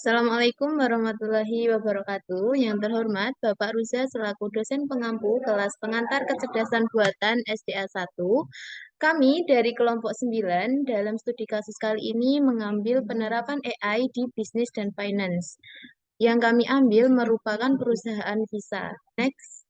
Assalamualaikum warahmatullahi wabarakatuh. Yang terhormat Bapak Ruza selaku dosen pengampu kelas pengantar kecerdasan buatan SDA 1. Kami dari kelompok 9 dalam studi kasus kali ini mengambil penerapan AI di bisnis dan finance. Yang kami ambil merupakan perusahaan visa. Next.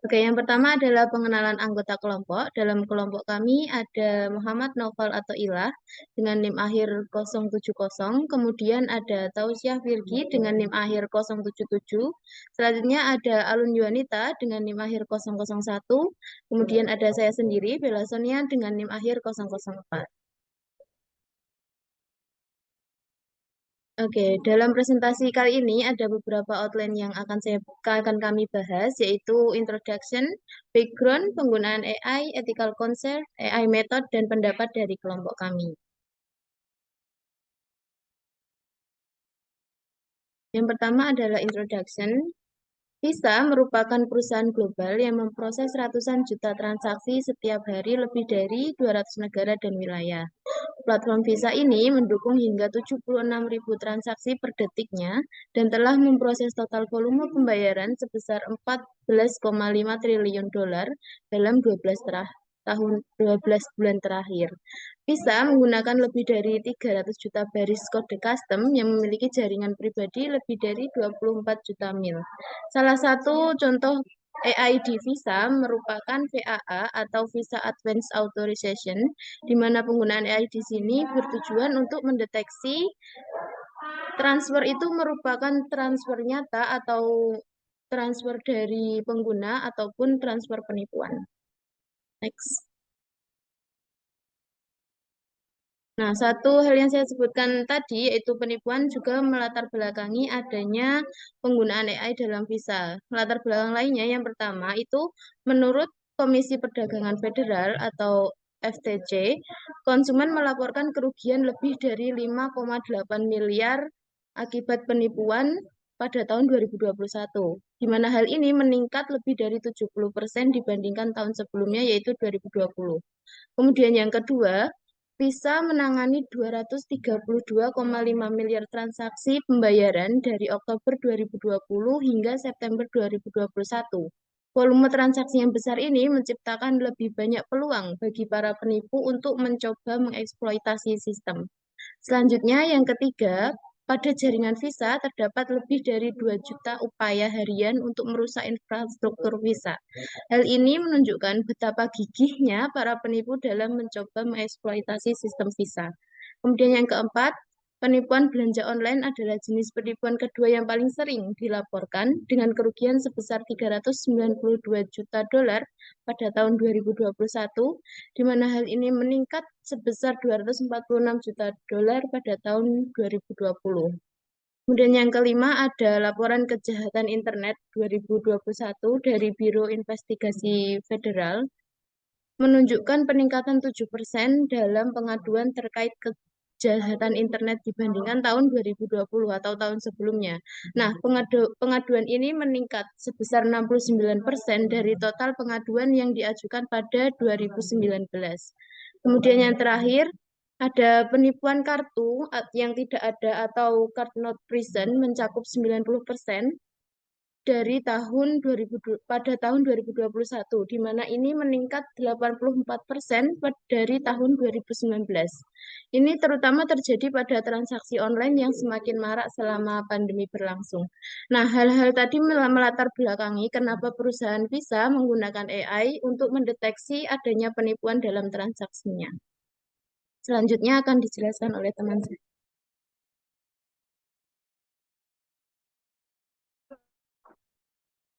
Oke, yang pertama adalah pengenalan anggota kelompok. Dalam kelompok kami ada Muhammad Noval atau Ilah dengan NIM akhir 070, kemudian ada Tausiah Virgi dengan NIM akhir 077, selanjutnya ada Alun Yuanita dengan NIM akhir 001, kemudian ada saya sendiri, Bella Sonia dengan NIM akhir 004. Oke, dalam presentasi kali ini ada beberapa outline yang akan kami bahas, yaitu introduction, background, penggunaan AI, ethical concept, AI method, dan pendapat dari kelompok kami. Yang pertama adalah introduction. Visa merupakan perusahaan global yang memproses ratusan juta transaksi setiap hari lebih dari 200 negara dan wilayah. Platform Visa ini mendukung hingga 76.000 transaksi per detiknya dan telah memproses total volume pembayaran sebesar 14,5 triliun dolar dalam 12 bulan terakhir. Visa menggunakan lebih dari 300 juta baris kode custom yang memiliki jaringan pribadi lebih dari 24 juta mil. Salah satu contoh AI di Visa merupakan VAA atau Visa Advanced Authorization, di mana penggunaan AI di sini bertujuan untuk mendeteksi transfer itu merupakan transfer nyata atau transfer dari pengguna ataupun transfer penipuan. Next. Nah, satu hal yang saya sebutkan tadi yaitu penipuan juga melatar belakangi adanya penggunaan AI dalam visa. Latar belakang lainnya yang pertama itu menurut Komisi Perdagangan Federal atau FTC, konsumen melaporkan kerugian lebih dari 5,8 miliar akibat penipuan pada tahun 2021, di mana hal ini meningkat lebih dari 70% dibandingkan tahun sebelumnya yaitu 2020. Kemudian yang kedua, bisa menangani 232,5 miliar transaksi pembayaran dari Oktober 2020 hingga September 2021. Volume transaksi yang besar ini menciptakan lebih banyak peluang bagi para penipu untuk mencoba mengeksploitasi sistem. Selanjutnya, yang ketiga, pada jaringan Visa terdapat lebih dari 2 juta upaya harian untuk merusak infrastruktur Visa. Hal ini menunjukkan betapa gigihnya para penipu dalam mencoba mengeksploitasi sistem Visa. Kemudian yang keempat, penipuan belanja online adalah jenis penipuan kedua yang paling sering dilaporkan dengan kerugian sebesar 392 juta dolar pada tahun 2021, di mana hal ini meningkat sebesar 246 juta dolar pada tahun 2020. Kemudian yang kelima ada laporan kejahatan internet 2021 dari Biro Investigasi Federal menunjukkan peningkatan 7% dalam pengaduan terkait kejahatan internet dibandingkan tahun 2020 atau tahun sebelumnya. Nah, pengaduan ini meningkat sebesar 69% dari total pengaduan yang diajukan pada 2019. Kemudian yang terakhir, ada penipuan kartu yang tidak ada atau card not present mencakup 90% dari tahun 2000 pada tahun 2021, di mana ini meningkat 84% dari tahun 2019. Ini terutama terjadi pada transaksi online yang semakin marak selama pandemi berlangsung. Nah, hal-hal tadi melatar belakangi kenapa perusahaan bisa menggunakan AI untuk mendeteksi adanya penipuan dalam transaksinya. Selanjutnya akan dijelaskan oleh teman saya.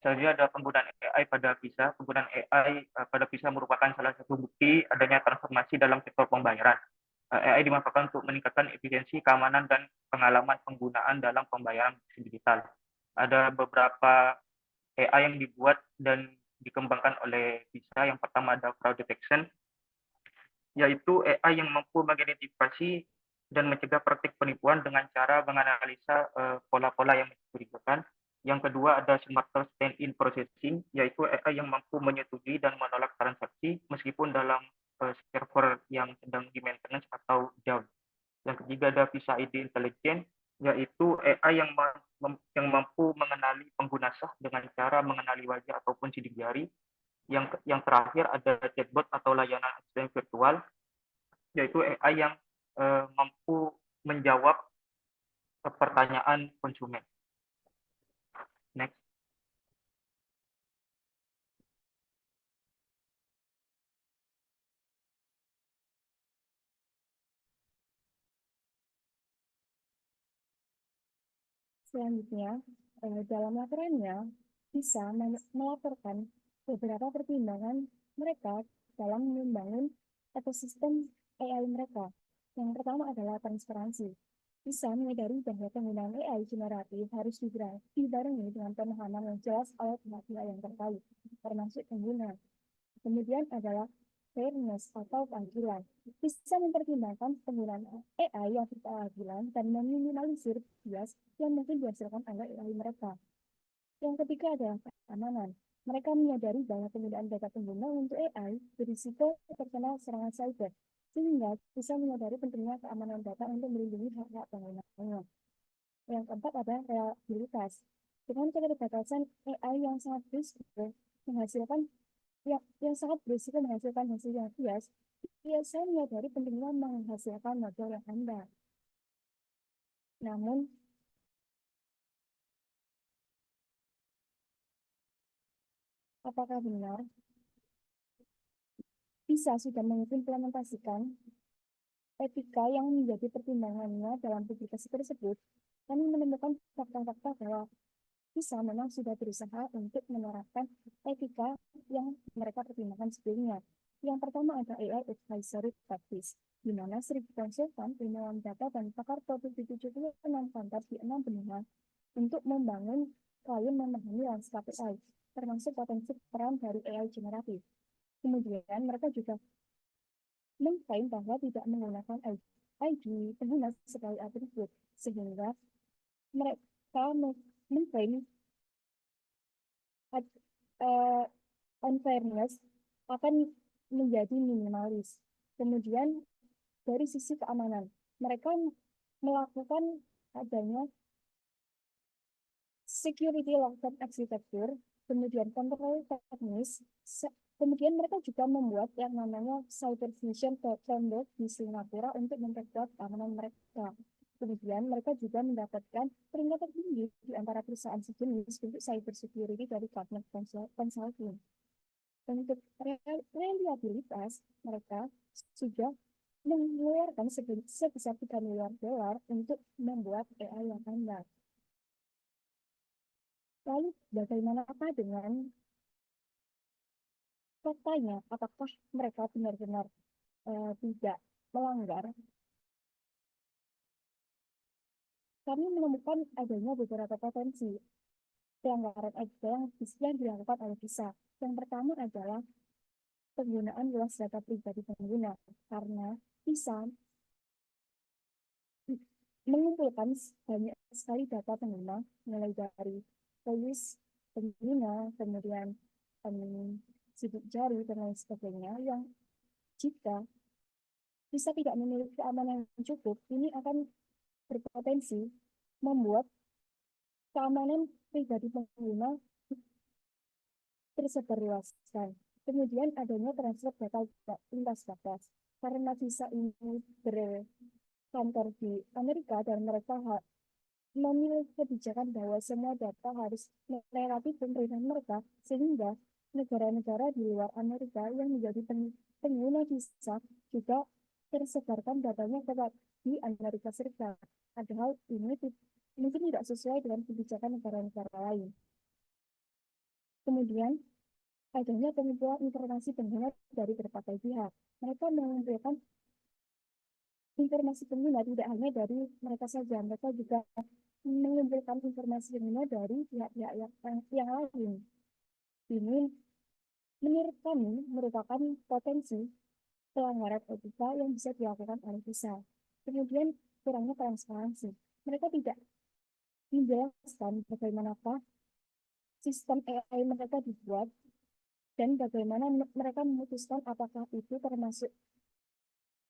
Selanjutnya ada penggunaan AI pada Visa. Penggunaan AI pada Visa merupakan salah satu bukti adanya transformasi dalam sektor pembayaran. AI dimanfaatkan untuk meningkatkan efisiensi, keamanan, dan pengalaman penggunaan dalam pembayaran digital. Ada beberapa AI yang dibuat dan dikembangkan oleh Visa. Yang pertama ada fraud detection, yaitu AI yang mampu mengidentifikasi dan mencegah praktik penipuan dengan cara menganalisa pola-pola yang mencurigakan. Yang kedua ada smarter stand-in processing, yaitu AI yang mampu menyetujui dan menolak transaksi meskipun dalam server yang sedang di maintenance atau down. Yang ketiga ada Visa ID Intelligent, yaitu AI yang mampu mengenali pengguna sah dengan cara mengenali wajah ataupun sidik jari. Yang terakhir ada chatbot atau layanan asisten virtual, yaitu AI yang mampu menjawab pertanyaan konsumen. Next. Selanjutnya, dalam laporannya bisa melaporkan beberapa pertimbangan mereka dalam membangun ekosistem AI mereka. Yang pertama adalah transparansi. Bisa menyadari bahwa penggunaan AI generatif harus dibarengi dengan pemahaman yang jelas oleh pihak-pihak yang terkait, termasuk pengguna. Kemudian adalah fairness atau keadilan. Bisa mempertimbangkan penggunaan AI yang berkeadilan dan meminimalisir bias yang mungkin dihasilkan oleh AI mereka. Yang ketiga adalah keamanan. Mereka menyadari bahwa penggunaan data pengguna untuk AI berisiko terkena serangan cyber, sehingga bisa menyadari pentingnya keamanan data untuk melindungi hak-hak penggunanya. Yang keempat adalah reliabilitas. Dengan keterbatasan AI yang sangat berisiko menghasilkan yang sangat berisiko menghasilkan hasil yang bias, saya menyadari pentingnya menghasilkan model yang handal. Namun, apakah benar bisa sudah mengimplementasikan etika yang menjadi pertimbangannya dalam publikasi tersebut? Kami menemukan fakta-fakta bahwa bisa memang sudah berusaha untuk menerapkan etika yang mereka pertimbangkan sebelumnya. Yang pertama ada AI Advisory Practice, di mana 1.000 konsultan, ilmuwan data, dan pakar produk di 76 kantor di 6 benua untuk membangun klien memahami lanskap AI, termasuk potensi peran dari AI generatif. Kemudian mereka juga mengklaim bahwa tidak menggunakan ID pengguna sebagai atribut, sehingga mereka mengklaim unfairness akan menjadi minimalis. Kemudian dari sisi keamanan, mereka melakukan adanya security long-term architecture, kemudian kontrol teknis, kemudian mereka juga membuat yang namanya cyber vision framework di Singapura untuk memperkuat keamanan mereka. Kemudian mereka juga mendapatkan peringkat tertinggi di antara perusahaan sejenis untuk cyber security dari Gartner Consulting. Untuk reliabilitas, mereka sudah mengeluarkan sebesar 3 miliar dolar untuk membuat AI yang handal. Lalu bagaimana dengan faktanya? Apakah mereka benar-benar tidak melanggar? Kami menemukan adanya beberapa potensi pelanggaran etika yang dilakukan oleh visa. Yang pertama adalah penggunaan luas data pribadi pengguna, karena bisa mengumpulkan banyak sekali data pengguna, mulai dari voice pengguna, kemudian sidik jari, dan lain sebagainya, yang jika bisa tidak memiliki keamanan yang cukup, ini akan berpotensi membuat keamanan pribadi pengguna tersebarluaskan. Kemudian adanya transfer data lintas batas. Karena visa ini berkantor di Amerika dan mereka memilih kebijakan bahwa semua data harus melewati pemerintahan mereka, sehingga negara-negara di luar Amerika yang menjadi pengguna visa juga tersebarkan datanya di Amerika Serikat. Padahal ini mungkin tidak sesuai dengan kebijakan negara-negara lain. Kemudian, adanya pengumpulan informasi pengguna dari berbagai pihak. Mereka mengumpulkan informasi pengguna tidak hanya dari mereka saja, mereka juga mengumpulkan informasi pengguna dari pihak-pihak yang lain. Ini menurut kami merupakan potensi pelanggaran etika yang bisa dilakukan oleh visa. Kemudian kurangnya transparansi. Mereka tidak menjelaskan bagaimanakah sistem AI mereka dibuat dan bagaimana mereka memutuskan apakah itu termasuk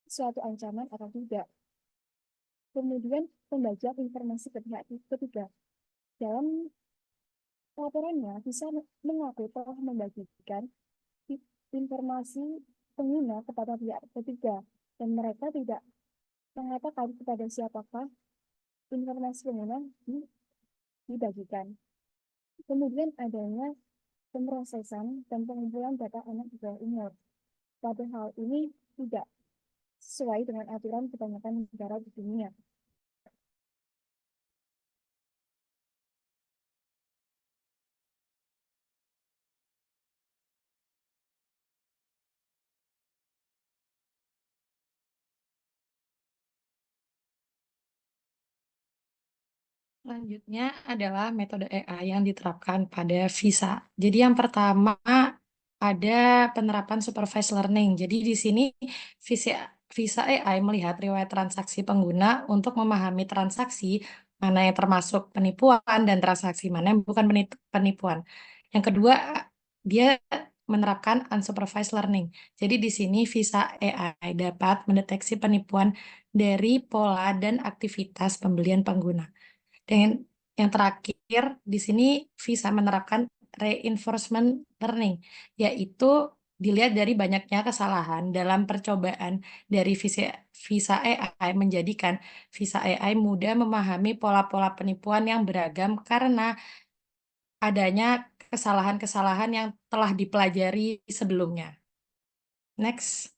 suatu ancaman atau tidak. Kemudian pembagian informasi ke pihak ketiga. Dalam laporannya, bisa mengaku telah membagikan informasi pengguna kepada pihak ketiga, dan mereka tidak mengatakan kepada siapakah informasi pengguna dibagikan. Kemudian adanya pemrosesan dan pengumpulan data anak di bawah umur. Pada hal ini tidak sesuai dengan aturan kebanyakan negara di dunia. Selanjutnya adalah metode AI yang diterapkan pada visa. Jadi yang pertama ada penerapan supervised learning. Jadi di sini visa AI melihat riwayat transaksi pengguna untuk memahami transaksi mana yang termasuk penipuan dan transaksi mana yang bukan penipuan. Yang kedua, dia menerapkan unsupervised learning. Jadi di sini visa AI dapat mendeteksi penipuan dari pola dan aktivitas pembelian pengguna. Dan yang terakhir, di sini visa menerapkan reinforcement learning, yaitu dilihat dari banyaknya kesalahan dalam percobaan dari visa AI menjadikan visa AI mudah memahami pola-pola penipuan yang beragam karena adanya kesalahan-kesalahan yang telah dipelajari sebelumnya. Next.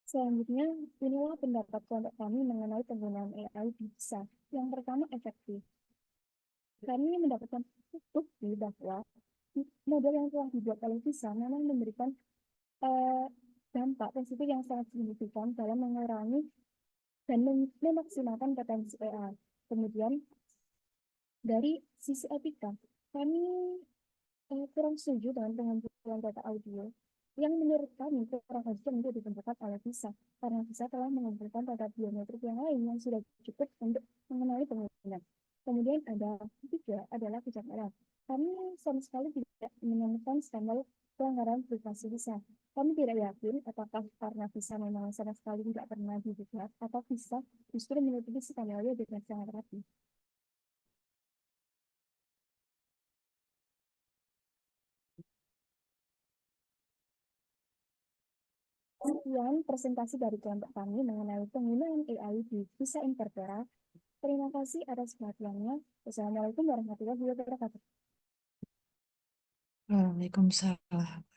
Selanjutnya, inilah pendapat kelompok kami mengenai penggunaan AI di visa. Yang pertama, efektif. Kami mendapatkan bukti bahwa model yang telah dibuat oleh visa memang memberikan dampak positif yang sangat signifikan dalam mengurangi dan memaksimalkan potensi AI. Kemudian, dari sisi etika, kami kurang setuju dengan pengumpulan data audio yang menurut kami kurang urgent untuk ditentukan oleh visa, karena visa telah mengumpulkan data biometrik yang lain yang sudah cukup untuk mengenali pengguna. Kemudian ada ketiga adalah kejanggalan. Kami sama sekali tidak menemukan skandal pelanggaran privasi visa. Kami tidak yakin apakah karena visa memang sama sekali tidak pernah dibuat atau visa justru menutupi skandalnya dengan sangat rapi. Sekian presentasi dari kelompok kami mengenai penggunaan AI di visa Interpera. Terima kasih atas perhatiannya. Wassalamualaikum warahmatullahi wabarakatuh. Waalaikumsalam.